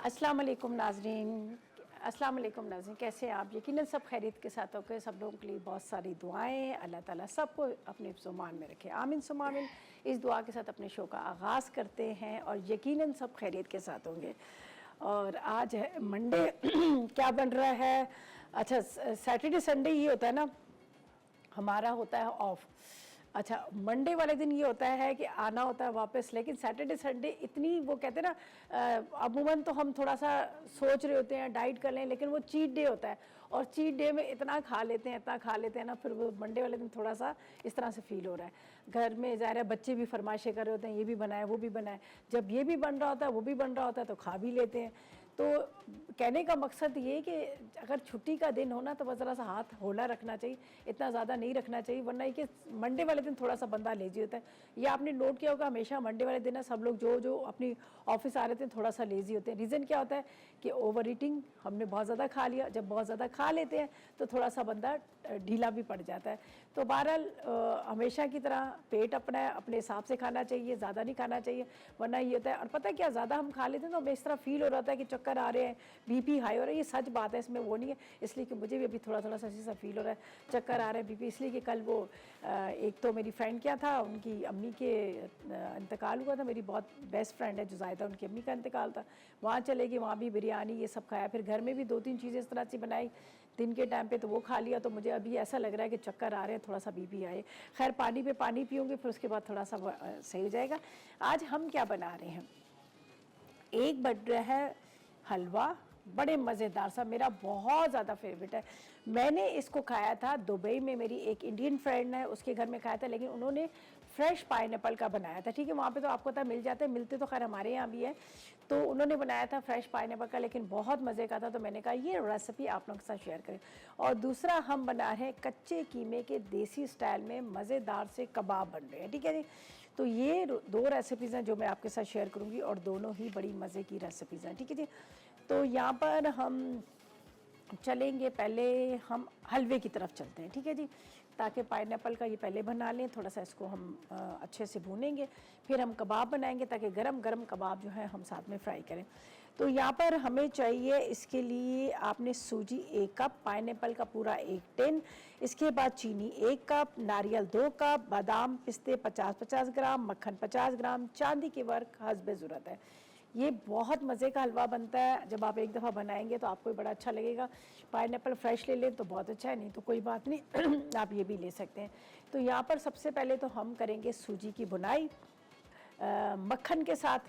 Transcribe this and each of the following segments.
अस्सलाम वालेकुम नाज़रीन। अस्सलाम वालेकुम नाज़रीन, कैसे हैं आप? यकीनन सब खैरियत के साथ होकर सब लोगों के लिए बहुत सारी दुआएं, अल्लाह ताला सबको अपने हिफ्ज़-ओ-मान में रखे, आमीन सुम्मा आमीन। इस दुआ के साथ अपने शो का आगाज़ करते हैं और यकीनन सब खैरियत के साथ होंगे। और आज है मंडे क्या बन रहा है? अच्छा, सैटरडे संडे ये होता है ना, हमारा होता है ऑफ। अच्छा, मंडे वाले दिन ये होता है कि आना होता है वापस, लेकिन सैटरडे संडे इतनी वो कहते हैं ना, अमूमन तो हम थोड़ा सा सोच रहे होते हैं डाइट कर लें, लेकिन वो चीट डे होता है और चीट डे में इतना खा लेते हैं ना, फिर वो मंडे वाले दिन थोड़ा सा इस तरह से फील हो रहा है। घर में ज़ाहिर है बच्चे भी फरमाइशें कर रहे होते हैं, ये भी बनाए वो भी बनाए। जब ये भी बन रहा होता है वो भी बन रहा होता है तो खा भी लेते हैं। तो कहने का मकसद ये कि अगर छुट्टी का दिन हो ना तो बस ज़रा सा हाथ होला रखना चाहिए, इतना ज़्यादा नहीं रखना चाहिए, वरना ये कि मंडे वाले दिन थोड़ा सा बंदा लेजी होता है। ये आपने नोट किया होगा, हमेशा मंडे वाले दिन ना सब लोग जो जो अपनी ऑफिस आ रहे थे थोड़ा सा लेजी होते हैं। रीज़न क्या होता है कि ओवर ईटिंग, हमने बहुत ज़्यादा खा लिया। जब बहुत ज़्यादा खा लेते हैं तो थोड़ा सा बंदा ढीला भी पड़ जाता है। तो बहरहाल हमेशा की तरह पेट अपना अपने हिसाब से खाना चाहिए, ज़्यादा नहीं खाना चाहिए, वरना ये होता है। और पता है क्या, ज़्यादा हम खा लेते हैं तो हमें इस तरह फील हो रहा है कि चक्कर आ रहे हैं, बीपी हाई हो रहा है। ये सच बात है, इसमें वो नहीं है। इसलिए कि मुझे भी अभी थोड़ा थोड़ा सा फील हो रहा है, चक्कर आ रहा है, बीपी। इसलिए कि कल वो एक तो मेरी फ्रेंड क्या था, उनकी अम्मी के इंतकाल हुआ था। मेरी बहुत बेस्ट फ्रेंड है जो जायदा, उनकी अम्मी का इंतकाल था। वहाँ चले गए, वहाँ भी बिरयानी ये सब खाया। फिर घर में भी 2-3 चीज़ें इस तरह से बनाई दिन के टाइम पे, तो वो खा लिया। तो मुझे अभी ऐसा लग रहा है कि चक्कर आ रहे हैं, थोड़ा सा बीपी आए। खैर पानी पे पानी पीऊँगी, फिर उसके बाद थोड़ा सा सही हो जाएगा। आज हम क्या बना रहे हैं, एक बन रहा है हलवा, बड़े मज़ेदार सा, मेरा बहुत ज़्यादा फेवरेट है। मैंने इसको खाया था दुबई में, मेरी एक इंडियन फ्रेंड है उसके घर में खाया था, लेकिन उन्होंने फ्रेश पाइनएप्पल का बनाया था। ठीक है, वहाँ पे तो आपको पता मिल जाते हैं, मिलते तो खैर हमारे यहाँ भी है। तो उन्होंने बनाया था फ्रेश पाइनएप्पल का, लेकिन बहुत मज़े का था। तो मैंने कहा ये रेसिपी आप लोगों के साथ शेयर करें। और दूसरा हम बना रहे हैं कच्चे कीमे के देसी स्टाइल में मज़ेदार से कबाब बन रहे हैं। ठीक है जी, तो ये 2 रेसिपीज़ हैं जो मैं आपके साथ शेयर करूँगी और दोनों ही बड़ी मज़े की रेसिपीज़ हैं। ठीक है जी, तो यहाँ पर हम चलेंगे, पहले हम हलवे की तरफ चलते हैं। ठीक है जी, ताकि पाइनएप्पल का ये पहले बना लें, थोड़ा सा इसको हम अच्छे से भूनेंगे, फिर हम कबाब बनाएंगे ताकि गरम गरम कबाब जो है हम साथ में फ्राई करें। तो यहाँ पर हमें चाहिए, इसके लिए आपने सूजी 1 कप, पाइनएप्पल का पूरा 1 टिन, इसके बाद चीनी 1 कप, नारियल 2 कप, बादाम पिस्ते 50-50 ग्राम, मक्खन 50 ग्राम, चांदी के वर्क हस्बे ज़रूरत है। ये बहुत मज़े का हलवा बनता है, जब आप एक दफ़ा बनाएंगे तो आपको बड़ा अच्छा लगेगा। पाइनएप्पल फ्रेश ले लें तो बहुत अच्छा है, नहीं तो कोई बात नहीं आप ये भी ले सकते हैं। तो यहाँ पर सबसे पहले तो हम करेंगे सूजी की बुनाई मक्खन के साथ,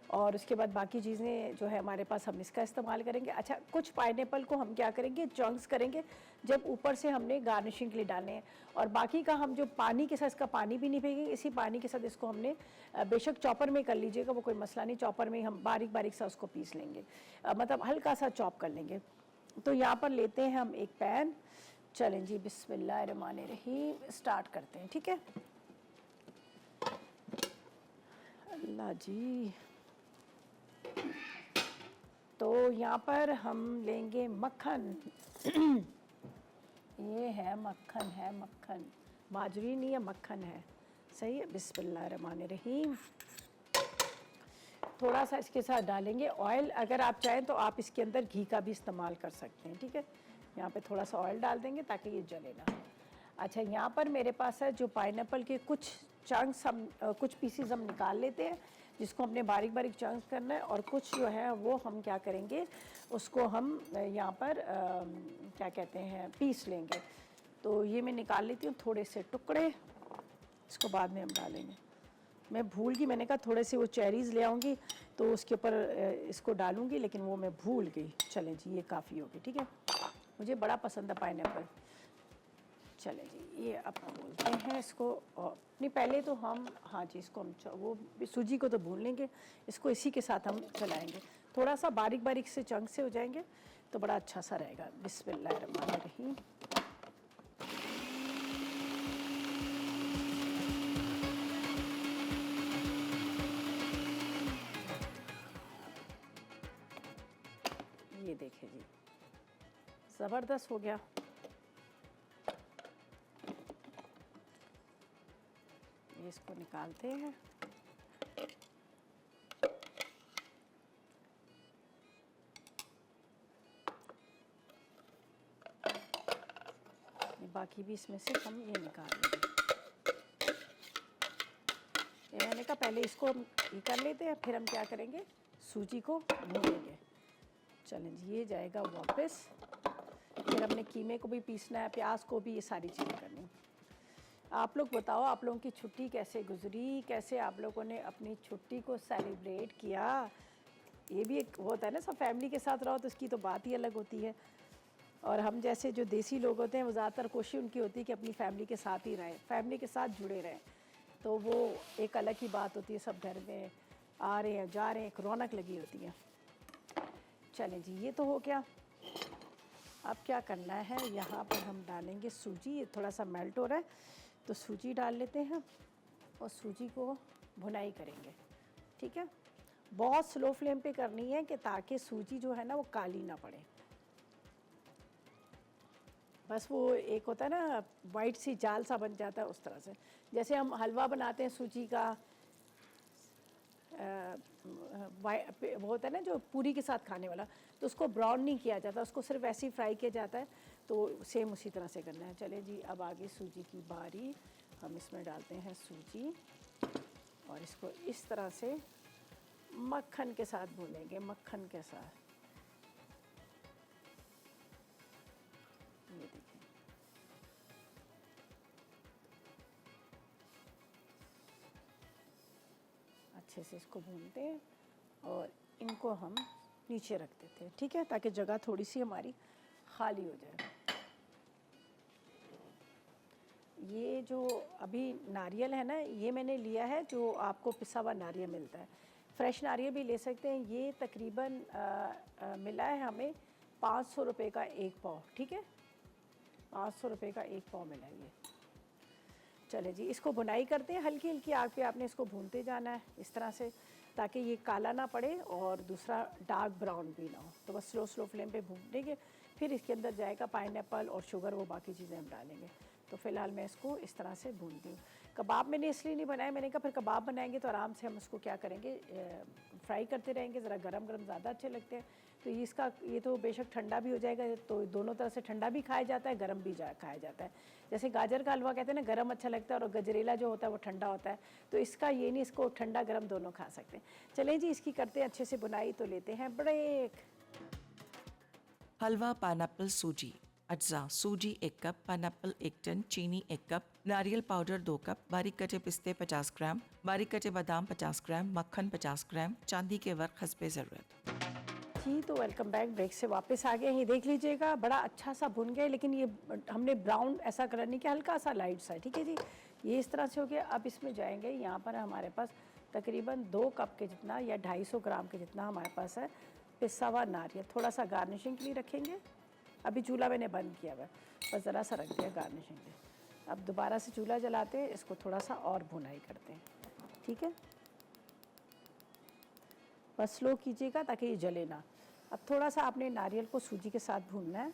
और उसके बाद बाकी चीज़ें जो है हमारे पास हम इसका इस्तेमाल करेंगे। अच्छा, कुछ पाइनएप्पल को हम क्या करेंगे, चंक्स करेंगे, जब ऊपर से हमने गार्निशिंग के लिए डालने हैं। और बाकी का हम जो पानी के साथ, इसका पानी भी नहीं फेंकेंगे, इसी पानी के साथ इसको हमने बेशक चॉपर में कर लीजिएगा, वो कोई मसला नहीं, चॉपर में हम बारीक बारीक सा उसको पीस लेंगे, मतलब हल्का सा चॉप कर लेंगे। तो यहाँ पर लेते हैं हम एक पैन। चलें जी, बिस्मिल्लाहिर्रहमानिर्रहीम, स्टार्ट करते हैं। ठीक है, अल्लाह जी। तो यहाँ पर हम लेंगे मक्खन ये है मक्खन, माजरी नहीं है, मक्खन है, सही है। बिस्मिल्लाहिर्रहमानिर्रहीम, थोड़ा सा इसके साथ डालेंगे ऑयल। अगर आप चाहें तो आप इसके अंदर घी का भी इस्तेमाल कर सकते हैं। ठीक है, यहाँ पे थोड़ा सा ऑयल डाल देंगे ताकि ये जले ना। अच्छा, यहाँ पर मेरे पास है जो पाइनएप्पल के कुछ चंक्स, हम कुछ पीसीज हम निकाल लेते हैं, जिसको हमने बारीक बारीक चंक्स करना है, और कुछ जो है वो हम क्या करेंगे, उसको हम यहाँ पर क्या कहते हैं, पीस लेंगे। तो ये मैं निकाल लेती हूँ थोड़े से टुकड़े, इसको बाद में हम डालेंगे। मैं भूल गई, मैंने कहा थोड़े से वो चेरीज़ ले आऊँगी तो उसके ऊपर इसको डालूँगी, लेकिन वो मैं भूल गई। चलें जी, ये काफ़ी होगी। ठीक है, मुझे बड़ा पसंद है पाइनएप्पल। चलें जी, ये अब बोलते हैं इसको, और नहीं पहले तो हम, हाँ जी, इसको हम वो सूजी को तो भून लेंगे, इसको इसी के साथ हम चलाएँगे। थोड़ा सा बारीक बारीक से चंक से हो जाएंगे तो बड़ा अच्छा सा रहेगा। बिस्मिल्लाहिर्रहमानिर्रहीम, ये देखें जी, ज़बरदस्त हो गया। ये इसको निकालते हैं। बाकी भी इसमें से हम ये निकाल लेंगे। ये मैंने कहा पहले इसको हम ये कर लेते हैं, फिर हम क्या करेंगे, सूजी को भूनेंगे। चलें जी, ये जाएगा वापस। फिर हमने कीमे को भी पीसना है, प्याज को भी, ये सारी चीज़ें करनी। आप लोग बताओ, आप लोगों की छुट्टी कैसे गुजरी, कैसे आप लोगों ने अपनी छुट्टी को सेलिब्रेट किया। ये भी एक होता है ना, सब फैमिली के साथ रहो तो इसकी तो बात ही अलग होती है। और हम जैसे जो देसी लोग होते हैं वो ज़्यादातर कोशिश उनकी होती है कि अपनी फैमिली के साथ ही रहें, फैमिली के साथ जुड़े रहें, तो वो एक अलग ही बात होती है। सब घर में आ रहे हैं, जा रहे हैं, एक रौनक लगी होती है। चलें जी, ये तो हो गया। अब क्या करना है, यहाँ पर हम डालेंगे सूजी। ये थोड़ा सा मेल्ट हो रहा है तो सूजी डाल लेते हैं और सूजी को भुनाई करेंगे। ठीक है, बहुत स्लो फ्लेम पे करनी है कि ताकि सूजी जो है ना वो काली ना पड़े। बस वो एक होता है ना वाइट सी जाल सा बन जाता है, उस तरह से। जैसे हम हलवा बनाते हैं सूजी का, वो होता है ना जो पूरी के साथ खाने वाला, तो उसको ब्राउन नहीं किया जाता, उसको सिर्फ ऐसे ही फ्राई किया जाता है। तो सेम उसी तरह से करना है। चले जी, अब आगे सूजी की बारी। हम इसमें डालते हैं सूजी और इसको इस तरह से मक्खन के साथ भूनेंगे, मक्खन के साथ। ये देखिए, अच्छे से इसको भूनते हैं और इनको हम नीचे रख देते हैं। ठीक है, ताकि जगह थोड़ी सी हमारी खाली हो जाए। ये जो अभी नारियल है ना, ये मैंने लिया है जो आपको पिसा हुआ नारियल मिलता है। फ्रेश नारियल भी ले सकते हैं। ये तकरीबन मिला है हमें 500 रुपये का एक पाव। ठीक है, 500 रुपये का एक पाव मिला है ये। चले जी, इसको भुनाई करते हैं। हल्की हल्की आग पे आपने इसको भूनते जाना है इस तरह से, ताकि ये काला ना पड़े और दूसरा डार्क ब्राउन भी ना हो। तो बस स्लो स्लो फ्लेम पे भूनेंगे। फिर इसके अंदर जाएगा पाइनएप्पल और शुगर, वो बाकी चीज़ें हम डालेंगे। तो फ़िलहाल मैं इसको इस तरह से भूनती हूँ। कबाब मैंने इसलिए नहीं बनाया, मैंने कहा फिर कबाब बनाएंगे तो आराम से हम उसको क्या करेंगे, फ्राई करते रहेंगे, ज़रा गरम गरम ज़्यादा अच्छे लगते हैं। तो ये तो बेशक ठंडा भी हो जाएगा, तो दोनों तरह से ठंडा भी खाया जाता है, गरम भी खाया जाता है। जैसे गाजर का हलवा कहते हैं ना, गरम अच्छा लगता है और गजरेला जो होता है वो ठंडा होता है। तो इसका ये नहीं, इसको ठंडा गरम दोनों खा सकते हैं। चलें जी, इसकी करते हैं अच्छे से बुनाई, तो लेते हैं ब्रेक। हलवा पाइनएप्पल सूजी। अज्जा: सूजी 1 कप, पाइनएप्पल 1 टन, चीनी 1 कप, नारियल पाउडर 2 कप, बारीक कटे पिस्ते 50 ग्राम, बारीक कटे बादाम 50 ग्राम, मक्खन 50 ग्राम, चांदी के वर्क हस्बे ज़रूरत। जी, तो वेलकम बैक। ब्रेक से वापस आ गए। ये देख लीजिएगा, बड़ा अच्छा सा भुन गया, लेकिन ये हमने ब्राउन ऐसा कलर नहीं किया, हल्का सा लाइट सा है। ठीक है जी, ये इस तरह से हो गया। अब इसमें जाएंगे, यहाँ पर हमारे पास तकरीबन 2 कप के जितना या 250 ग्राम के जितना हमारे पास है पिसा हुआ नारियल। थोड़ा सा गार्निशिंग के लिए रखेंगे। अभी चूल्हा मैंने बंद किया हुआ है, बस ज़रा सा रख दिया गार्निशिंग के। अब दोबारा से चूल्हा जलाते हैं, इसको थोड़ा सा और भुनाई करते हैं। ठीक है, बस स्लो कीजिएगा ताकि ये जले ना। अब थोड़ा सा आपने नारियल को सूजी के साथ भूनना है,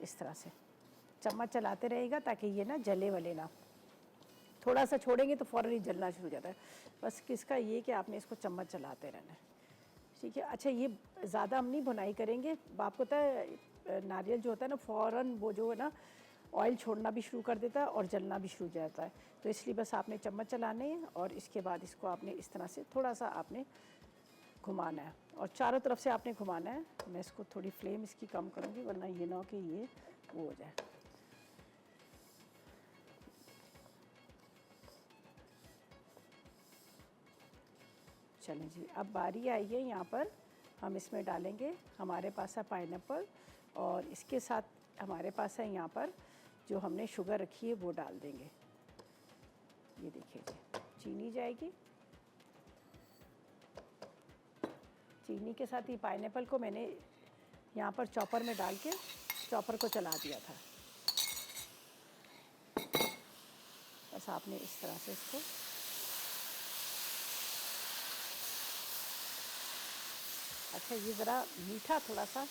इस तरह से चम्मच चलाते रहेगा ताकि ये ना जले वले ना। थोड़ा सा छोड़ेंगे तो फ़ौरन ही जलना शुरू हो जाता है। बस किसका ये कि आपने इसको चम्मच चलाते रहना है। ठीक है, अच्छा ये ज़्यादा हम नहीं भुनाई करेंगे। आपको पता है नारियल जो होता है ना, फ़ौरन वो जो है ना ऑयल छोड़ना भी शुरू कर देता है और जलना भी शुरू हो जाता है। तो इसलिए बस आपने चम्मच चलाने हैं और इसके बाद इसको आपने इस तरह से थोड़ा सा आपने घुमाना है और चारों तरफ से आपने घुमाना है। मैं इसको थोड़ी फ्लेम इसकी कम करूँगी, वरना ये ना हो कि ये वो हो जाए। चलें जी, अब बारी आई है, यहाँ पर हम इसमें डालेंगे, हमारे पास है पाइनएप्पल और इसके साथ हमारे पास है यहाँ पर जो हमने शुगर रखी है वो डाल देंगे। ये देखिए जी, चीनी जाएगी। चीनी के साथ ही पाइनएप्पल को मैंने यहाँ पर चॉपर में डाल के चॉपर को चला दिया था। बस आपने इस तरह से इसको अच्छा, ये ज़रा मीठा थोड़ा सा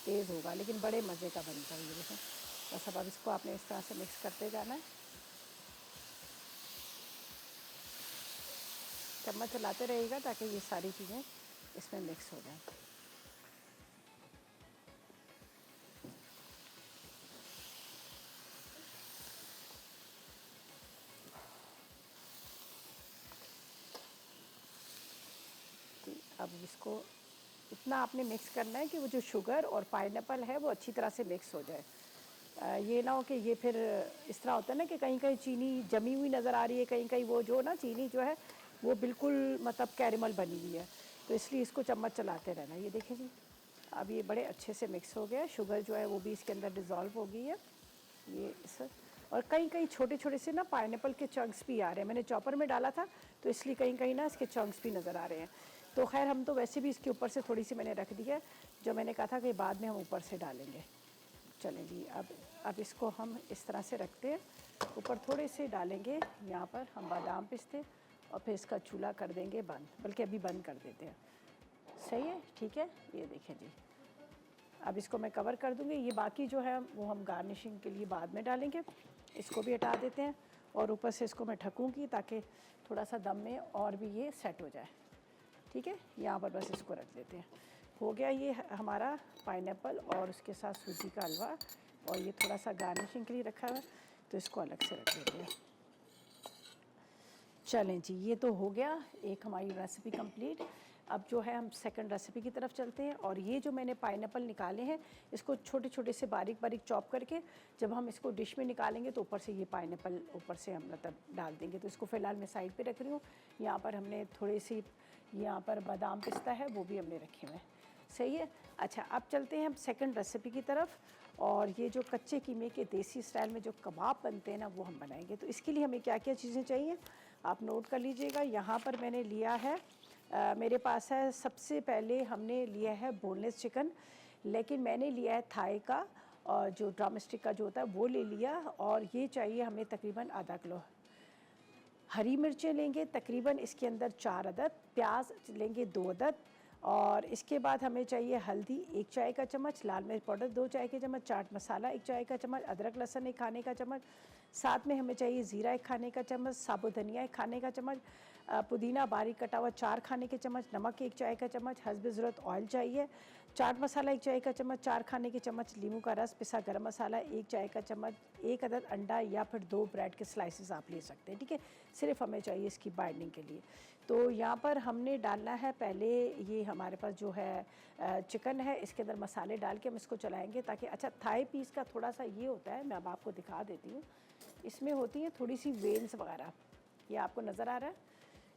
तेज़ होगा लेकिन बड़े मज़े का बनता है ये देखो। बस अब इसको आपने इस तरह से मिक्स करते जाना है, चम्मच चलाते रहेगा ताकि ये सारी चीज़ें इसमें मिक्स हो जाएं। जी इसको इतना आपने मिक्स करना है कि वो जो शुगर और पाइनएप्पल है वो अच्छी तरह से मिक्स हो जाए। ये ना हो कि ये फिर इस तरह होता है ना कि कहीं कहीं चीनी जमी हुई नज़र आ रही है, कहीं कहीं वो जो ना चीनी जो है वो बिल्कुल मतलब कैरेमल बनी हुई है, तो इसलिए इसको चम्मच चलाते रहना। ये देखें जी, अब ये बड़े अच्छे से मिक्स हो गया, शुगर जो है वो भी इसके अंदर डिज़ोल्व हो गई है। ये इस और कहीं कहीं छोटे छोटे से ना पाइनएप्पल के चंक्स भी आ रहे हैं, मैंने चॉपर में डाला था तो इसलिए कहीं कहीं ना इसके चंक्स भी नज़र आ रहे हैं। तो खैर हम तो वैसे भी इसके ऊपर से थोड़ी सी मैंने रख दी है, जो मैंने कहा था कि बाद में हम ऊपर से डालेंगे। चलें जी, अब इसको हम इस तरह से रखते हैं, ऊपर थोड़े से डालेंगे यहाँ पर हम बादाम पिस्ते, और फिर इसका चूल्हा कर देंगे बंद, बल्कि अभी बंद कर देते हैं। सही है, ठीक है। ये देखें जी, अब इसको मैं कवर कर दूँगी। ये बाकी जो है वो हम गार्निशिंग के लिए बाद में डालेंगे, इसको भी हटा देते हैं और ऊपर से इसको मैं ढकूँगी ताकि थोड़ा सा दम में और भी ये सेट हो जाए। ठीक है, यहाँ पर बस इसको रख देते हैं। हो गया ये हमारा पाइनएप्पल और उसके साथ सूजी का हलवा, और ये थोड़ा सा गार्निशिंग के लिए रखा हुआ है तो इसको अलग से रख देते हैं। चलें जी, ये तो हो गया एक हमारी रेसिपी कंप्लीट। अब जो है हम सेकंड रेसिपी की तरफ चलते हैं, और ये जो मैंने पाइनएप्पल निकाले हैं इसको छोटे छोटे से बारीक बारीक चॉप करके जब हम इसको डिश में निकालेंगे तो ऊपर से ये पाइनएप्पल ऊपर से हम मतलब डाल देंगे। तो इसको फ़िलहाल मैं साइड पे रख रही हूँ। यहाँ पर हमने थोड़ी सी यहाँ पर बादाम पिस्ता है वो भी हमने रखे हुए हैं। सही है। अच्छा, अब चलते हैं हम सेकंड रेसिपी की तरफ, और ये जो कच्चे कीमे के देसी स्टाइल में जो कबाब बनते हैं ना वो हम बनाएंगे। तो इसके लिए हमें क्या क्या चीज़ें चाहिए आप नोट कर लीजिएगा। यहाँ पर मैंने लिया है मेरे पास है, सबसे पहले हमने लिया है बोनलेस चिकन, लेकिन मैंने लिया है थाई का, और जो ड्रमस्टिक का जो होता है वो ले लिया, और ये चाहिए हमें तकरीबन आधा किलो। हरी मिर्चें लेंगे तकरीबन इसके अंदर 4 अदद, प्याज लेंगे 2 अदद, और इसके बाद हमें चाहिए हल्दी 1 चाय का चम्मच, लाल मिर्च पाउडर 2 चाय के चम्मच, चाट मसाला 1 चाय का चम्मच, अदरक लहसुन 1 खाने का चम्मच, साथ में हमें चाहिए ज़ीरा 1 खाने का चम्मच, साबुत धनिया 1 खाने का चम्मच, पुदीना बारीक कटा हुआ 4 खाने के चम्मच, नमक 1 चाय का चम्मच, हस्ब ज़रूरत ऑयल चाहिए, चाट मसाला 1 चाय का चम्मच, 4 खाने के चम्मच नींबू का रस, पिसा गरम मसाला 1 चाय का चम्मच, 1 अदद अंडा या फिर 2 ब्रेड के स्लाइसेस आप ले सकते हैं। ठीक है, सिर्फ हमें चाहिए इसकी बाइंडिंग के लिए। तो यहाँ पर हमने डालना है पहले, ये हमारे पास जो है चिकन है, इसके अंदर मसाले डाल के हम इसको चलाएँगे ताकि, अच्छा थाई पीस का थोड़ा सा ये होता है, मैं अब आपको दिखा देती हूँ। इसमें होती है थोड़ी सी वेन्स वगैरह, ये आपको नज़र आ रहा है,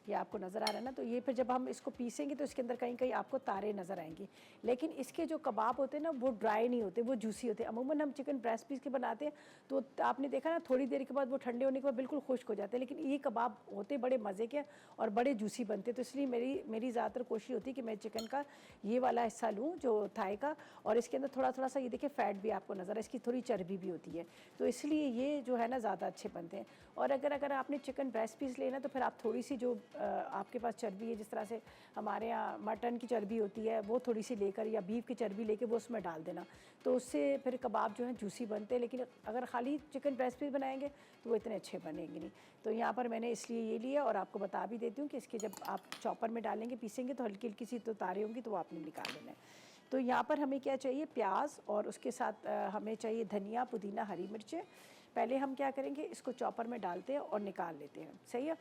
ये आपको नज़र आ रहा है ना। तो ये फिर जब हम इसको पीसेंगे तो इसके अंदर कहीं कहीं आपको तारे नज़र आएंगी, लेकिन इसके जो कबाब होते हैं ना वो ड्राई नहीं होते, वो जूसी होते हैं। अमूमन हम चिकन ब्रेस्ट पीस के बनाते हैं तो आपने देखा ना थोड़ी देर के बाद वो ठंडे होने के बाद बिल्कुल खुश्क हो जाते हैं, लेकिन ये कबाब होते बड़े मज़े के और बड़े जूसी बनते। तो इसलिए मेरी ज़्यादातर कोशिश होती है कि मैं चिकन का ये वाला हिस्सा लूँ जो थाई का, और इसके अंदर थोड़ा थोड़ा सा ये देखिए फ़ैट भी आपको नज़र है, इसकी थोड़ी चर्बी भी होती है, तो इसलिए ये जो है ना ज़्यादा अच्छे बनते हैं। और अगर आपने चिकन ब्रेस्ट पीस लेना तो फिर आप थोड़ी सी जो आपके पास चर्बी है, जिस तरह से हमारे यहाँ मटन की चर्बी होती है वो थोड़ी सी लेकर, या बीफ की चर्बी लेके वो उसमें डाल देना, तो उससे फिर कबाब जो है जूसी बनते हैं। लेकिन अगर खाली चिकन ब्रेस्ट पीस बनाएंगे तो वो इतने अच्छे बनेंगे नहीं। तो यहाँ पर मैंने इसलिए ये लिया, और आपको बता भी देती हूँ कि इसके जब आप चॉपर में डालेंगे पीसेंगे तो हल्की हल्की सी तो तारे होंगी, तो वो आपने निकाल लेना है। तो यहाँ पर हमें क्या चाहिए, प्याज, और उसके साथ हमें चाहिए धनिया, पुदीना, हरी मिर्चें। पहले हम क्या करेंगे, इसको चॉपर में डालते हैं और निकाल लेते हैं। सही है।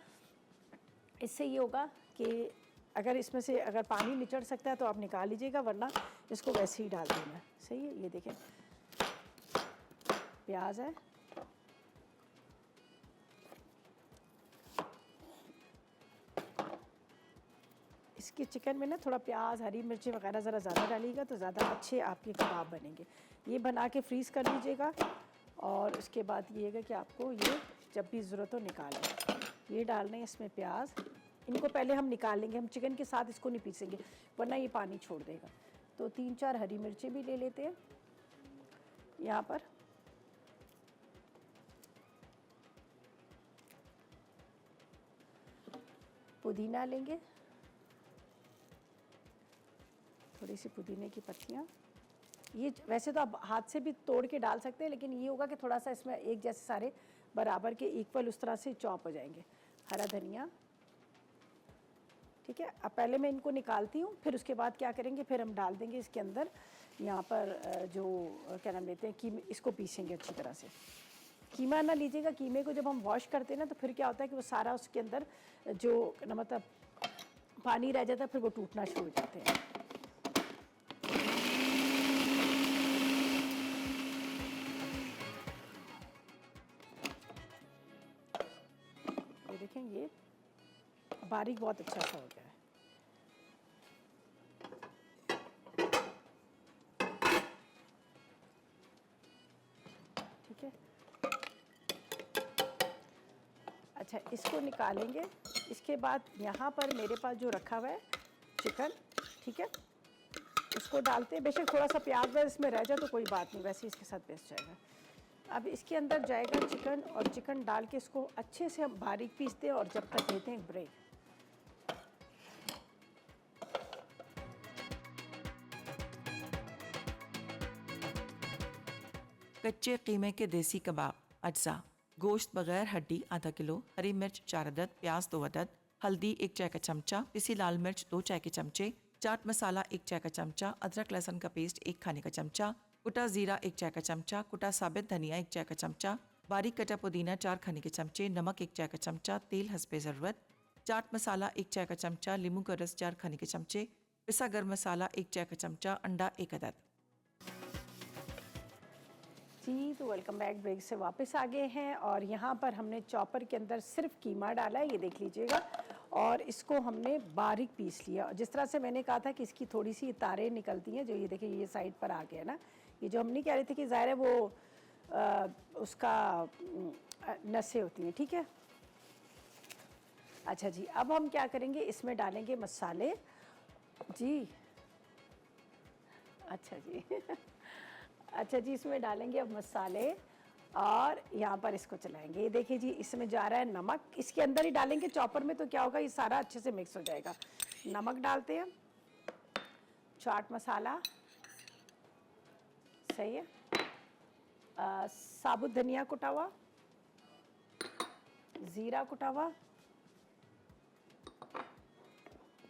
इससे ये होगा कि अगर इसमें से अगर पानी निचड़ सकता है तो आप निकाल लीजिएगा, वरना इसको वैसे ही डाल देना। सही है। ये देखें प्याज है, इसके चिकन में ना थोड़ा प्याज, हरी मिर्ची वगैरह ज़रा ज़्यादा डालिएगा तो ज़्यादा अच्छे आपके कबाब बनेंगे। ये बना के फ्रीज़ कर लीजिएगा, और उसके बाद ये है कि आपको ये जब भी ज़रूरत हो निकालें। ये डालने इसमें प्याज, इनको पहले हम निकाल लेंगे, हम चिकन के साथ इसको नहीं पीसेंगे वरना ये पानी छोड़ देगा। तो 3-4 हरी मिर्चें भी ले लेते हैं यहाँ पर। पुदीना लेंगे, थोड़ी सी पुदीने की पत्तियाँ। ये वैसे तो आप हाथ से भी तोड़ के डाल सकते हैं, लेकिन ये होगा कि थोड़ा सा इसमें एक जैसे सारे बराबर के इक्वल उस तरह से चॉप हो जाएंगे। हरा धनिया, ठीक है। अब पहले मैं इनको निकालती हूँ, फिर उसके बाद क्या करेंगे, फिर हम डाल देंगे इसके अंदर यहाँ पर जो क्या नाम लेते हैं कीमे, इसको पीसेंगे अच्छी तरह से। कीमा ना लीजिएगा, कीमे को जब हम वॉश करते हैं ना तो फिर क्या होता है कि वो सारा उसके अंदर जो मतलब पानी रह जाता है फिर वो टूटना शुरू हो जाते हैं। ये देखें, ये बारीक बहुत अच्छा सा हो गया है। ठीक है, अच्छा इसको निकालेंगे। इसके बाद यहाँ पर मेरे पास जो रखा हुआ है चिकन, ठीक है, इसको डालते हैं। बेशक थोड़ा सा प्याज वह इसमें रह जाए तो कोई बात नहीं, वैसे ही इसके साथ पेस्ट जाएगा। अब इसके अंदर जाएगा चिकन, और चिकन डाल के इसको अच्छे से हम बारीक पीसते हैं और जब तक देते हैं ब्रेक। कच्चे कीमे के देसी कबाब अज्जा। गोश्त बगैर हड्डी आधा किलो, हरी मिर्च 4 अदद, प्याज 2 अदद, हल्दी 1 चाय का चमचा, पिसी लाल मिर्च 2 चाय के चमचे, चाट मसाला 1 चाय का चमचा, अदरक लहसुन का पेस्ट 1 खाने का चमचा, कुटा जीरा 1 चाय का चमचा, कुटा साबित धनिया 1 चाय का चमचा, बारीक कटा पुदीना 4 खाने के चमचे, नमक 1 चाय का चमचा, तेल हस्बे ज़रूरत, चाट मसाला 1 चाय का चमचा, नींबू का रस 4 खाने के चमचे, पिसा गर्म मसाला 1 चाय का चमचा, अंडा 1 अदद। जी, तो वेलकम बैक। ब्रेक से वापस आ गए हैं और यहाँ पर हमने चॉपर के अंदर सिर्फ कीमा डाला है, ये देख लीजिएगा, और इसको हमने बारीक पीस लिया। जिस तरह से मैंने कहा था कि इसकी थोड़ी सी तारें निकलती हैं, जो ये देखिए ये साइड पर आ गया ना, ये जो हम नहीं कह रहे थे कि ज़ाहिर है वो उसका नसें होती हैं, ठीक है। अच्छा जी, अब हम क्या करेंगे, इसमें डालेंगे मसाले जी। अच्छा जी अच्छा जी, इसमें डालेंगे अब मसाले और यहाँ पर इसको चलाएंगे। ये देखिए जी, इसमें जा रहा है नमक, इसके अंदर ही डालेंगे चॉपर में, तो क्या होगा ये सारा अच्छे से मिक्स हो जाएगा। नमक डालते हैं, चाट मसाला, सही है, साबुत धनिया कुटा हुआ, ज़ीरा कुटा हुआ,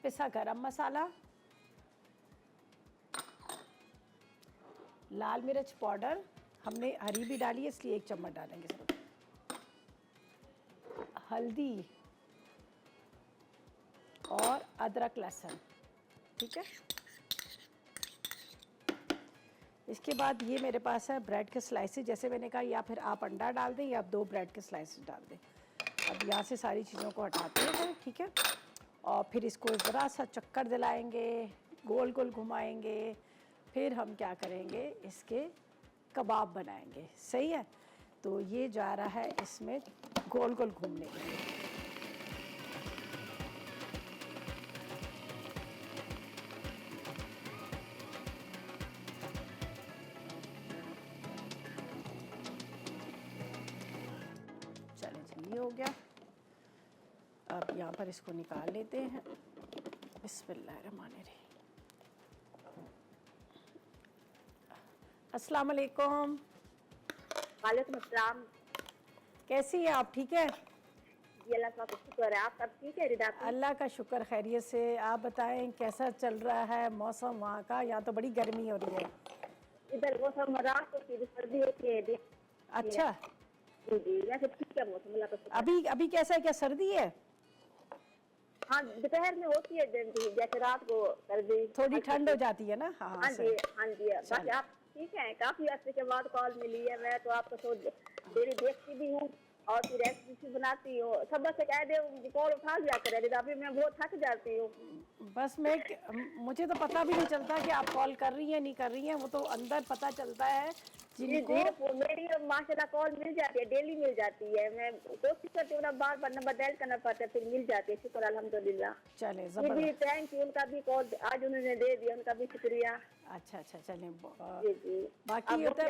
पिसा गरम मसाला, लाल मिर्च पाउडर, हमने हरी भी डाली है इसलिए 1 चम्मच डालेंगे सिर्फ, हल्दी और अदरक लहसुन, ठीक है। इसके बाद ये मेरे पास है ब्रेड के स्लाइसेस, जैसे मैंने कहा, या फिर आप अंडा डाल दें या आप 2 ब्रेड के स्लाइसेस डाल दें। अब यहाँ से सारी चीज़ों को हटाते हैं, ठीक है, और फिर इसको ज़रा सा चक्कर दिलाएंगे, गोल गोल घुमाएंगे, फिर हम क्या करेंगे, इसके कबाब बनाएंगे, सही है। तो ये जा रहा है इसमें गोल गोल घूमने के लिए। चलिए जी, ये हो गया। अब यहाँ पर इसको निकाल लेते हैं। बिस्मिल्लाहिर्रहमानिर्रहीम। अस्सलाम वालेकुम। वालेकुम अस्सलाम। कैसी हैं आप, ठीक है? जी अल्लाह का शुक्र है, आप सब ठीक है? रिदा अल्लाह का शुक्र, खैरियत से। आप बताएं कैसा चल रहा है मौसम वहाँ का? यहाँ तो बड़ी गर्मी हो रही है। इधर मौसम रात को फिर सर्दी होती है। अच्छा जी जी, वैसे ठीक है मौसम, अल्लाह का शुक्र। अभी अभी कैसा है, क्या सर्दी है? हाँ, दोपहर में होती है जैसे रात को सर्दी, थोड़ी ठंड हो जाती है ना। हाँ हाँ जी सही। हाँ जी। बाकी आप ठीक है? काफी अर्से के बाद कॉल मिली है, मैं तो आपको तो डेली देखती भी हूँ और फिर रेसिपी बनाती हूँ। सब बस कह दे कॉल उठा दिया करे, अभी मैं बहुत थक जाती हूँ। बस मुझे तो पता भी नहीं चलता कि आप कॉल कर रही हैं नहीं कर रही हैं, वो तो अंदर पता चलता है जिनको। मेरी माशाल्लाह कॉल मिल जाती है, डेली मिल जाती है। मैं कोशिश करती हूँ ना, बार बार नंबर डायल करना पड़ता है, फिर मिल जाती है। शुक्र अल्हम्दुलिल्लाह। चले जी जबरदस्त। थैंक यू, उनका भी कॉल आज उन्होंने दे दिया, उनका भी शुक्रिया। अच्छा अच्छा, चलें। जी जी। बाकी अब होता है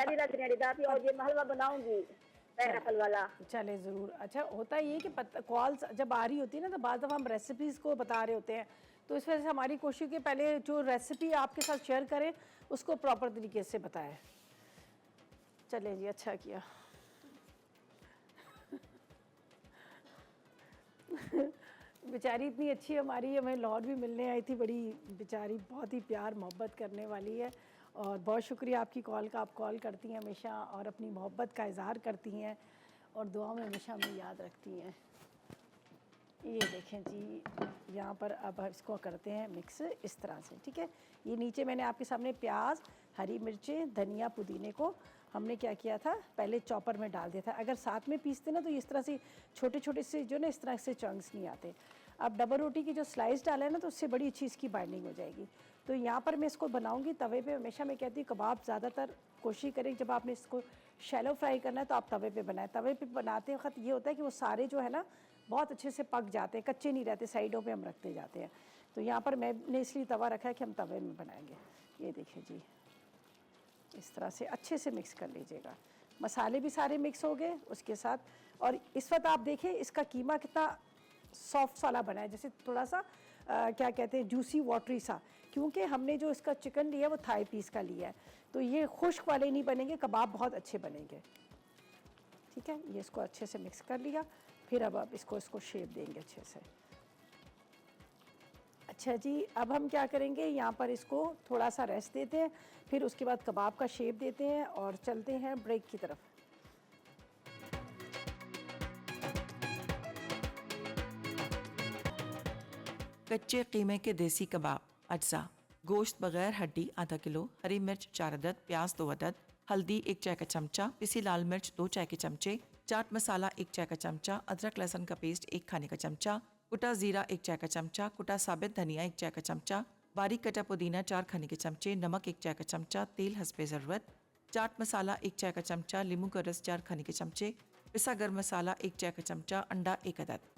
और ये हलवा बनाऊंगी पाइनएप्पल वाला। चले ज़रूर। अच्छा, होता ये कि कॉल्स जब आ रही होती है ना, तो बाद दफ़ा हम रेसिपीज़ को बता रहे होते हैं, तो इस वजह से हमारी कोशिश कि पहले जो रेसिपी आपके साथ शेयर करें उसको प्रॉपर तरीके से बताएं। चले जी, अच्छा किया। बेचारी इतनी अच्छी हमारी, हमें लाहौर भी मिलने आई थी, बड़ी बेचारी बहुत ही प्यार मोहब्बत करने वाली है, और बहुत शुक्रिया आपकी कॉल का। आप कॉल करती हैं हमेशा और अपनी मोहब्बत का इजहार करती हैं और दुआ में हमेशा हमें याद रखती हैं। ये देखें जी, यहाँ पर अब हम इसको करते हैं मिक्स इस तरह से, ठीक है। ये नीचे मैंने आपके सामने प्याज, हरी मिर्चें, धनिया, पुदीने को हमने क्या किया था, पहले चॉपर में डाल दिया था। अगर साथ में पीसते ना तो इस तरह से छोटे छोटे से जो ना इस तरह से चंक्स नहीं आते। अब डबल रोटी की जो स्लाइस डाला है ना तो उससे बड़ी अच्छी इसकी बाइंडिंग हो जाएगी। तो यहाँ पर मैं इसको बनाऊँगी तवे पे। हमेशा मैं कहती हूँ कबाब ज़्यादातर कोशिश करें जब आपने इसको शैलो फ्राई करना है तो आप तवे पे बनाएं। तवे पे बनाते वक्त ये होता है कि वो सारे जो है ना बहुत अच्छे से पक जाते हैं, कच्चे नहीं रहते, साइडों पे हम रखते जाते हैं। तो यहाँ पर मैंने इसलिए तवा रखा है कि हम तवे में बनाएंगे। ये देखिए जी, इस तरह से अच्छे से मिक्स कर लीजिएगा। मसाले भी सारे मिक्स हो गए उसके साथ। और इस वक्त आप देखें इसका कीमा कितना सॉफ्ट वाला बना है, जैसे थोड़ा सा क्या कहते हैं, जूसी वाटरी सा, क्योंकि हमने जो इसका चिकन लिया है वो थाई पीस का लिया है। तो ये खुश्क वाले नहीं बनेंगे, कबाब बहुत अच्छे बनेंगे, ठीक है। ये इसको अच्छे से मिक्स कर लिया। फिर अब आप इसको शेप देंगे अच्छे से। अच्छा जी, अब हम क्या करेंगे, यहाँ पर इसको थोड़ा सा रेस्ट देते हैं, फिर उसके बाद कबाब का शेप देते हैं और चलते हैं ब्रेक की तरफ। कच्चे कीमे के देसी कबाब। अज्जा: गोश्त बगैर हड्डी आधा किलो, हरी मिर्च 4 अदद, प्याज 2 अदद, हल्दी 1 चाय का चमचा, पिसी लाल मिर्च 2 चाय के चमचे, चाट मसाला 1 चाय का चमचा, अदरक लहसुन का पेस्ट 1 खाने का चमचा, कुटा जीरा 1 चाय का चमचा, कुटा साबित धनिया 1 चाय का चमचा, बारीक कटा पुदीना 4 खाने के चमचे, नमक 1 चाय का चमचा, तेल हस्बे ज़रूरत, चाट मसाला 1 चाय का चमचा, नींबू का रस 4 खाने के चमचे, पिसा गर्म मसाला 1 चाय का चमचा, अंडा 1 अदद।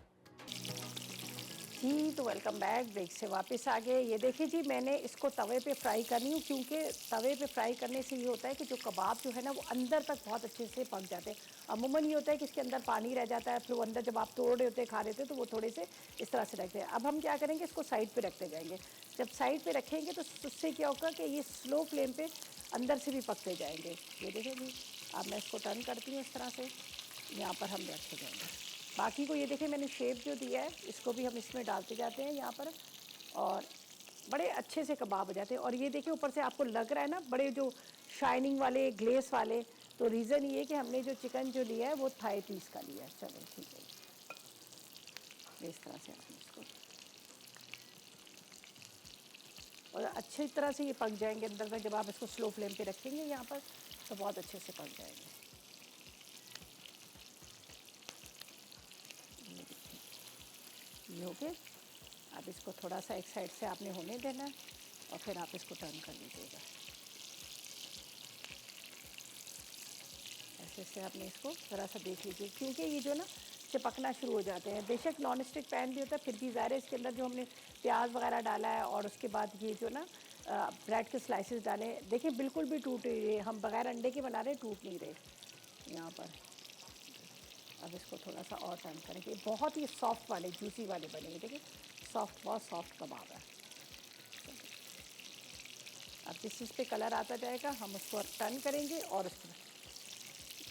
जी, तो वेलकम बैक, ब्रेक से वापस आ गए। ये देखिए जी, मैंने इसको तवे पे फ्राई करनी हूँ, क्योंकि तवे पे फ्राई करने से ये होता है कि जो कबाब जो है ना वो अंदर तक बहुत अच्छे से पक जाते हैं। अमूमन ये होता है कि इसके अंदर पानी रह जाता है, फिर वो अंदर जब आप तोड़ रहे होते हैं, खा रहे होते हैं, तो वो थोड़े से इस तरह से रखते हैं। अब हम क्या करेंगे, इसको साइड पर रखते जाएंगे। जब साइड पर रखेंगे तो उससे क्या होगा कि ये स्लो फ्लेम पर अंदर से भी पकते जाएंगे। ये देखिए जी, अब मैं इसको टर्न करती हूँ इस तरह से, यहाँ पर हम रखते जाएंगे। बाकी को ये देखिए मैंने शेप जो दिया है इसको भी हम इसमें डालते जाते हैं यहाँ पर, और बड़े अच्छे से कबाब हो जाते हैं। और ये देखिए ऊपर से आपको लग रहा है ना बड़े जो शाइनिंग वाले, ग्लेस वाले, तो रीज़न ये है कि हमने जो चिकन जो लिया है वो थाई पीस का लिया है। चलो ठीक है, इस तरह से आपने इसको, और अच्छी तरह से ये पक जाएंगे अंदर तक। जब आप इसको स्लो फ्लेम पे रखेंगे यहाँ पर तो बहुत अच्छे से पक जाएंगे। ये हो गए। अब इसको थोड़ा सा एक साइड से आपने होने देना है और फिर आप इसको टर्न कर लीजिएगा। ऐसे से आपने इसको ज़रा सा देख लीजिए, क्योंकि ये जो ना चिपकना शुरू हो जाते हैं। बेशक नॉन स्टिक पैन भी होता है, फिर भी ज़ाहिर है इसके अंदर जो हमने प्याज वगैरह डाला है और उसके बाद ये जो ना ब्रेड के स्लाइसेस डाले, देखिए बिल्कुल भी टूट नहीं रहे, हम बगैर अंडे के बना रहे, टूट नहीं रहे यहाँ पर। अब इसको थोड़ा सा और टर्न करेंगे, बहुत ही सॉफ्ट वाले, जूसी वाले बनेंगे। देखिए सॉफ्ट, बहुत सॉफ्ट कबाब है। अब जिस चीज़ पे कलर आता जाएगा हम उसको टर्न करेंगे और उसको,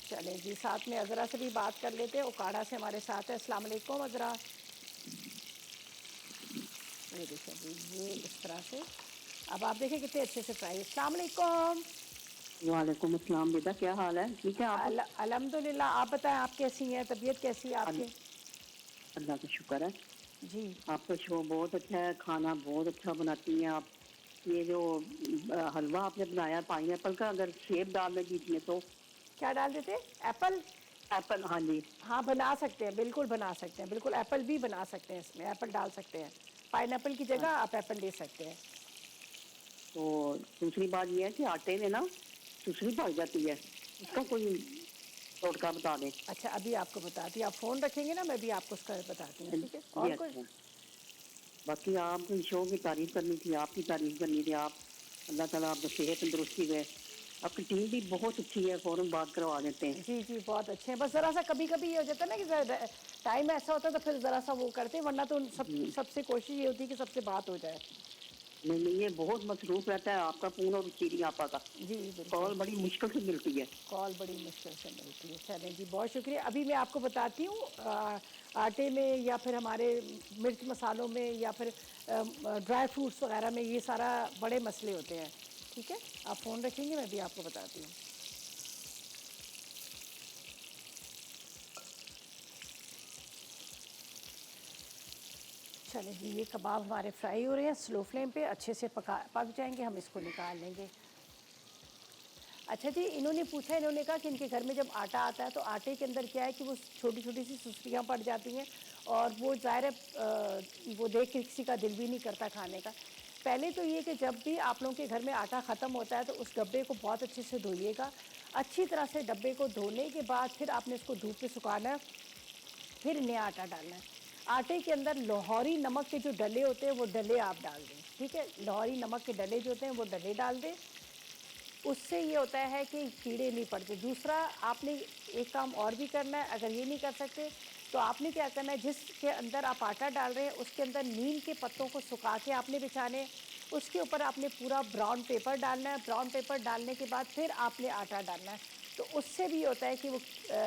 चलें जी, साथ में अज़रा से भी बात कर लेते हैं। उकाड़ा से हमारे साथ है। अस्सलाम वालेकुम अज़रा। ये देखिए जी, ये इस तरह से अब आप देखें कितने अच्छे से फ्राई। अस्सलाम वालेकुम। वालेकुम अस्सलाम बेटा, क्या हाल है? ठीक है आप? अल्हम्दुलिल्लाह, आप बताएं आप कैसी हैं, तबीयत कैसी है आपकी? अल्लाह का शुक्र है। जी, आपका शो बहुत अच्छा है, खाना बहुत अच्छा बनाती हैं आप। ये जो हलवा आपने बनाया पाइनएप्पल का, अगर सेब डाल दें बीच में तो। क्या डाल देते? एप्पल? एप्पल, हाँ जी। हाँ, बना सकते हैं, बिल्कुल बना सकते हैं, बिल्कुल एप्पल भी बना सकते हैं, इसमें एप्पल डाल सकते हैं। पाइनएप्पल की जगह आप एप्पल ले सकते हैं। तो दूसरी बात ये है कि आटे में ना दूसरी पड़ जाती है, उसका कोई टोटका बता दें। अच्छा, अभी आपको बताती हूँ, आप फ़ोन रखेंगे ना, मैं भी आपको उसका बताती हूँ, ठीक है? जी, और अच्छा। कुछ? बाकी आप शो की तारीफ करनी थी, आपकी तारीफ करनी थी। आप, अल्लाह ताला आपको सेहत तंदुरुस्ती दे। आपकी टीम भी बहुत अच्छी है, फ़ौरन बात करवा देते हैं। जी जी, बहुत अच्छे हैं। बस ज़रा सा कभी कभी ये हो जाता है ना कि टाइम ऐसा होता है तो फिर ज़रा सा वो करते हैं, वरना तो सबसे कोशिश ये होती है कि सबसे बात हो जाए। नहीं नहीं, ये बहुत मसरूफ रहता है आपका फ़ोन और चीनी आपा का। जी बिल्कुल, कॉल बड़ी मुश्किल से मिलती है। कॉल बड़ी मुश्किल से मिलती है। चलें जी, बहुत शुक्रिया। अभी मैं आपको बताती हूँ, आटे में या फिर हमारे मिर्च मसालों में या फिर ड्राई फ्रूट्स वगैरह में ये सारा बड़े मसले होते हैं, ठीक है? आप फ़ोन रखेंगे, मैं भी आपको बताती हूँ। चलिए जी, ये कबाब हमारे फ्राई हो रहे हैं स्लो फ्लेम पे, अच्छे से पक जाएंगे, हम इसको निकाल लेंगे। अच्छा जी, इन्होंने पूछा, इन्होंने कहा कि इनके घर में जब आटा आता है तो आटे के अंदर क्या है कि वो छोटी छोटी सी सुस्तियाँ पड़ जाती हैं और वो ज़ाहिर है वो देख के किसी का दिल भी नहीं करता खाने का। पहले तो ये कि जब भी आप लोगों के घर में आटा ख़त्म होता है तो उस डब्बे को बहुत अच्छे से धोइएगा। अच्छी तरह से डब्बे को धोने के बाद फिर आपने इसको धूप पे सुखाना है, फिर नया आटा डालना है। आटे के अंदर लाहौरी नमक के जो डले होते हैं वो डले आप डाल दें, ठीक है। लाहौरी नमक के डले जो होते हैं वो डले डाल दें, उससे ये होता है कि कीड़े नहीं पड़ते। दूसरा, आपने एक काम और भी करना है, अगर ये नहीं कर सकते तो आपने क्या करना है, जिसके अंदर आप आटा डाल रहे हैं उसके अंदर नीम के पत्तों को सुखा के आपने बिछाने, उसके ऊपर आपने पूरा ब्राउन पेपर डालना है। ब्राउन पेपर डालने के बाद फिर आपने आटा डालना है, तो उससे भी होता है कि वो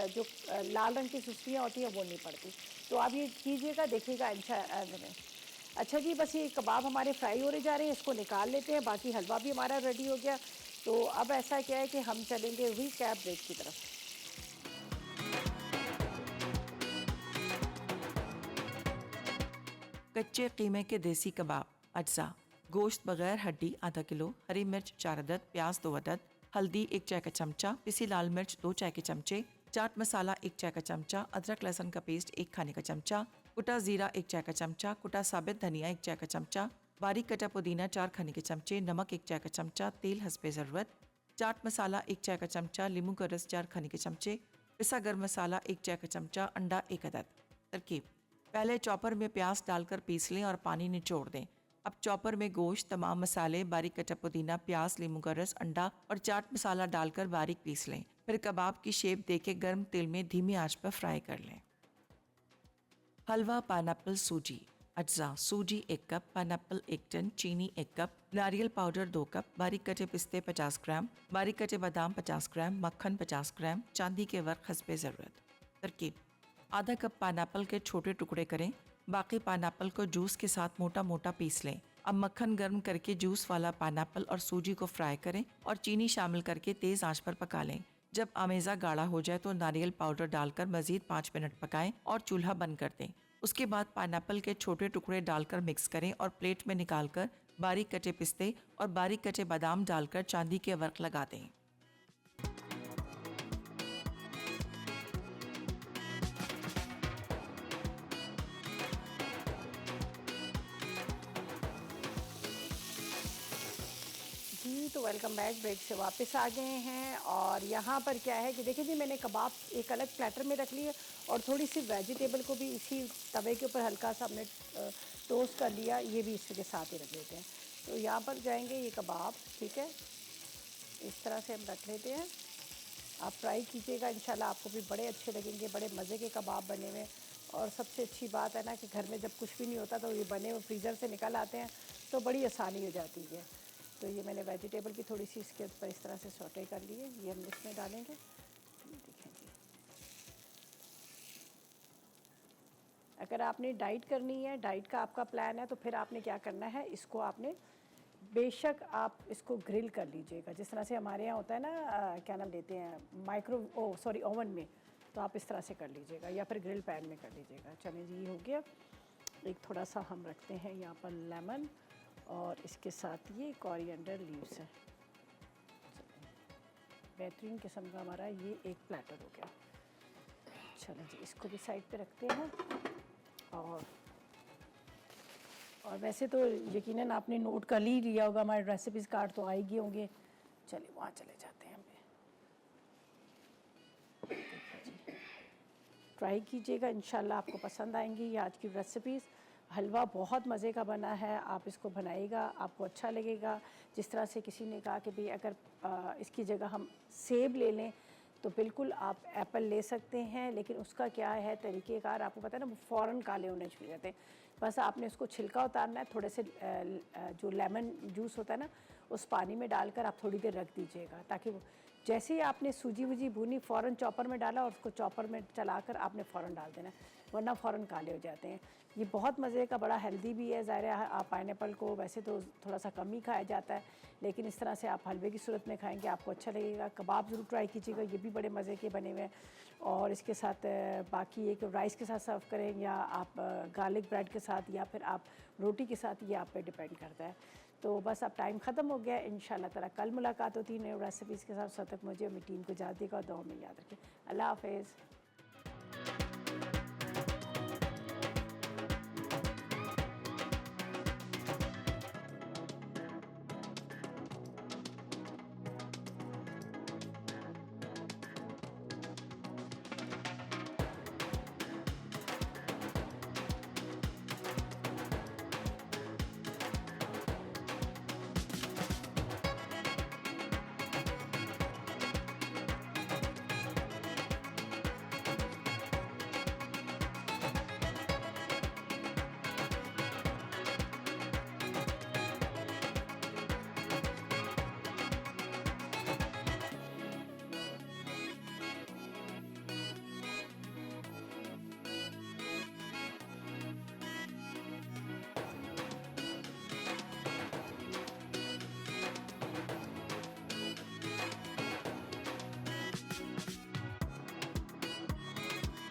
जो लाल रंग की सुस्तियाँ होती हैं वो नहीं पड़ती। तो आप ये कीजिएगा, देखिएगा अच्छा जी, बस ये कबाब हमारे फ्राई होने जा रहे हैं, इसको निकाल लेते हैं। बाकी हलवा भी हमारा रेडी हो गया। तो अब ऐसा क्या है कि हम चलेंगे रिकैप ब्रेक की तरफ। कच्चे कीमे के देसी कबाब। अज्जा: गोश्त बगैर हड्डी आधा किलो, हरी मिर्च 4 अदद, प्याज 2 अदद, हल्दी 1 चाय का चमचा, पिसी लाल मिर्च 2 चाय के चमचे, चाट मसाला 1 चाय का चमचा, अदरक लहसुन का पेस्ट 1 खाने का चमचा, कुटा जीरा 1 चाय का चमचा, कुटा साबित धनिया 1 चाय का चमचा, बारीक कटा पुदीना 4 खाने के चमचे, नमक 1 चाय का चमचा, तेल हस्बे ज़रूरत, चाट मसाला 1 चाय का चमचा, नींबू का रस 4 खाने के चमचे, पिसा गर्म मसाला 1 चाय का चमचा, अंडा 1 अदद। तरकीब: पहले चॉपर में प्याज डालकर पीस लें और पानी निचोड़ दें। अब चॉपर में गोश्त, तमाम मसाले, बारीक कटा पुदीना, प्याज, नींबू का रस, अंडा और चाट मसाला डालकर बारीक पीस लें। फिर कबाब की शेप देके गर्म तेल में धीमी आंच पर फ्राई कर लें। हलवा पाइनएप्पल सूजी। अज्जा: सूजी 1 कप, पाइनएप्पल 1 टन, चीनी 1 कप, नारियल पाउडर 2 कप, बारीक कटे पिस्ते 50 ग्राम, बारीक कटे बादाम 50 ग्राम, मक्खन 50 ग्राम, चांदी के वर्क हस्बे ज़रूरत। तरकीब: आधा कप पाइनएप्पल के छोटे टुकड़े करें, बाकी पाइनएप्पल को जूस के साथ मोटा मोटा पीस लें। अब मक्खन गर्म करके जूस वाला पाइनएप्पल और सूजी को फ्राई करें और चीनी शामिल करके तेज़ आंच पर पका लें। जब आमेज़ा गाढ़ा हो जाए तो नारियल पाउडर डालकर मज़ीद 5 मिनट पकाएं और चूल्हा बंद कर दें। उसके बाद पाइनएप्पल के छोटे टुकड़े डालकर मिक्स करें और प्लेट में निकालकर बारीक कटे पिस्ते और बारीक कटे बादाम डालकर चांदी के वर्क लगा दें। जी, तो वेलकम बैक, ब्रेक से वापस आ गए हैं। और यहाँ पर क्या है कि देखिए जी, मैंने कबाब एक अलग प्लेटर में रख लिए और थोड़ी सी वेजिटेबल को भी इसी तवे के ऊपर हल्का सा हमने टोस्ट कर लिया, ये भी इसके साथ ही रख लेते हैं। तो यहाँ पर जाएंगे ये कबाब, ठीक है, इस तरह से हम रख लेते हैं। आप फ्राई कीजिएगा, इंशाल्लाह आपको भी बड़े अच्छे लगेंगे, बड़े मज़े के कबाब बने हुए। और सबसे अच्छी बात है ना कि घर में जब कुछ भी नहीं होता तो ये बने हुए फ्रीज़र से निकल आते हैं तो बड़ी आसानी हो जाती है। तो ये मैंने वेजिटेबल भी थोड़ी सी इसके ऊपर इस तरह से सौटे कर लिए, ये हम इसमें डालेंगे। देखें जी, अगर आपने डाइट करनी है, डाइट का आपका प्लान है, तो फिर आपने क्या करना है, इसको आपने बेशक आप इसको ग्रिल कर लीजिएगा, जिस तरह से हमारे यहाँ होता है ना, क्या नाम लेते हैं, ओवन में, तो आप इस तरह से कर लीजिएगा या फिर ग्रिल पैन में कर लीजिएगा। चलें जी, ये हो गया। एक थोड़ा सा हम रखते हैं यहाँ पर लेमन और इसके साथ ये कोरिएंडर लीव्स है। बेहतरीन किस्म का हमारा ये एक प्लेटर हो गया। चलें जी, इसको भी साइड पे रखते हैं। और वैसे तो यकीनन आपने नोट कर ही लिया होगा, हमारे रेसिपीज़ कार्ड तो आएगी होंगे। चलिए वहाँ चले जाते हैं हम। ट्राई कीजिएगा, इंशाल्लाह आपको पसंद आएंगी ये आज की रेसिपीज़। हलवा बहुत मज़े का बना है, आप इसको बनाइएगा, आपको अच्छा लगेगा। जिस तरह से किसी ने कहा कि भाई अगर इसकी जगह हम सेब ले लें तो बिल्कुल आप एप्पल ले सकते हैं, लेकिन उसका क्या है तरीक़ेकार, आपको पता है ना, वो फ़ौरन काले होने शुरू हो जाते हैं। बस आपने उसको छिलका उतारना है, थोड़े से जो लेमन जूस होता है ना उस पानी में डालकर आप थोड़ी देर रख दीजिएगा, ताकि वो जैसे ही आपने सूजी वूजी भूनी फ़ौरन चॉपर में डाला और उसको चॉपर में चलाकर आपने फ़ौरन डाल देना, वरना फ़ौरन काले हो जाते हैं। ये बहुत मज़े का, बड़ा हेल्दी भी है। ज़ाहिर है आप पाइनएप्पल को वैसे तो थोड़ा सा कम ही खाया जाता है, लेकिन इस तरह से आप हलवे की सूरत में खाएंगे आपको अच्छा लगेगा। कबाब ज़रूर ट्राई कीजिएगा, ये भी बड़े मज़े के बने हुए हैं। और इसके साथ बाकी एक राइस के साथ सर्व करें या आप गार्लिक ब्रेड के साथ या फिर आप रोटी के साथ, ये आप पे डिपेंड करता है। तो बस अब टाइम ख़त्म हो गया। इंशाल्लाह ताला कल मुलाकात होती है नई रेसिपीज़ के साथ। तब तक मुझे और मेरी टीम को इजाज़त देगा और दुआ में याद रखें। अल्लाह हाफ़िज़।